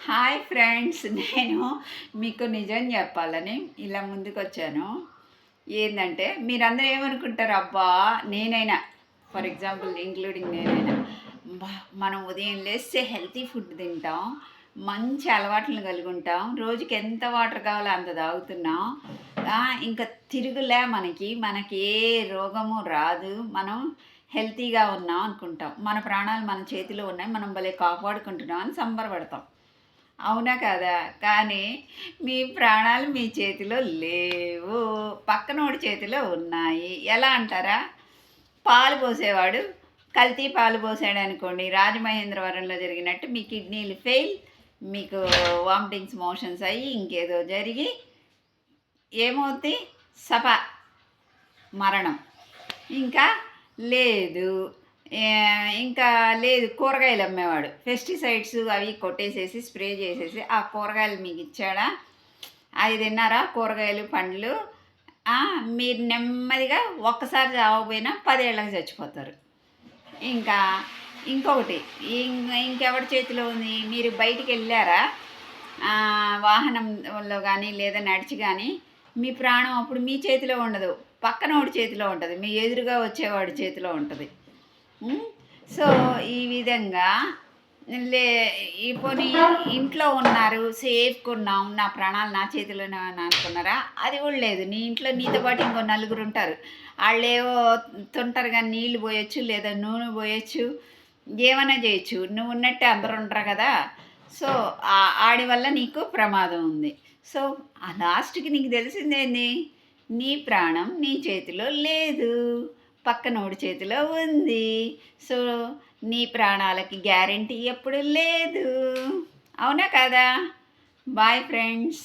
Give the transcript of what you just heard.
Hi friends, నేను మీకు నిజం చెప్పాలని ఇలా ముందుకొచ్చాను. ఏందంటే మీరందరూ ఏమనుకుంటారు, అబ్బా! నేనైనా ఫర్ ఎగ్జాంపుల్ ఇంక్లూడింగ్ నేనైనా, అబ్బా! మనం ఉదయం లేస్తే హెల్తీ ఫుడ్ తింటాం. మంచి అలవాట్లను కలిగి ఉంటాం. రోజుకి ఎంత వాటర్ కావాలో అంత తాగుతున్నాం. ఇంకా తిరుగులే మనకి ఏ రోగము రాదు. మనం హెల్తీగా ఉన్నాం అనుకుంటాం. మన ప్రాణాలు మన చేతిలో ఉన్నాయి. మనం భలే కాపాడుకుంటున్నాం అని సంబరపడతాం. అవునా కాదా? కానీ మీ ప్రాణాలు మీ చేతిలో లేవు. పక్కనోడి చేతిలో ఉన్నాయి. ఎలా అంటారా? పాలు పోసేవాడు కల్తీ పాలు పోసాడనుకోండి, రాజమహేంద్రవరంలో జరిగినట్టు మీ కిడ్నీలు ఫెయిల్, మీకు వామిటింగ్స్, మోషన్స్ అయ్యి ఇంకేదో జరిగి ఏమవుద్ది? సపా మరణం. ఇంకా లేదు. ఇంకా లేదు, కూరగాయలు అమ్మేవాడు పెస్టిసైడ్స్ అవి కొట్టేసేసి స్ప్రే చేసేసి ఆ కూరగాయలు మీకు ఇచ్చాడా? అది తిన్నారా? కూరగాయలు పండ్లు మీరు నెమ్మదిగా ఒక్కసారి చావకపోయినా 10 ఏళ్ళకి చచ్చిపోతారు. ఇంకా ఇంకొకటి, ఇంకెవరి చేతిలో ఉంది? మీరు బయటికి వెళ్ళారా వాహనంలో కానీ లేదా నడిచి కానీ, మీ ప్రాణం అప్పుడు మీ చేతిలో ఉండదు, పక్కనోడి చేతిలో ఉంటుంది, మీ ఎదురుగా వచ్చేవాడి చేతిలో ఉంటుంది. సో ఈ విధంగా లే పోనీ ఇంట్లో ఉన్నారు, సేఫ్గా ఉన్నాం, నా ప్రాణాలు నా చేతిలోనే అనుకున్నారా? అది కూడా లేదు. నీ ఇంట్లో నీతో పాటు ఇంకో నలుగురు ఉంటారు. వాళ్ళేవో తుంటారు కానీ నీళ్ళు పోయొచ్చు, లేదా నూనె పోయొచ్చు, ఏమైనా చేయొచ్చు. నువ్వు ఉన్నట్టే అందరు ఉంటారు కదా. సో ఆడి వల్ల నీకు ప్రమాదం ఉంది. సో ఆ లాస్ట్కి నీకు తెలిసిందేంది? నీ ప్రాణం నీ చేతిలో లేదు, పక్కనోడి చేతిలో ఉంది. సో నీ ప్రాణాలకి గ్యారెంటీ ఎప్పుడు లేదు. అవునా కదా? Bye friends.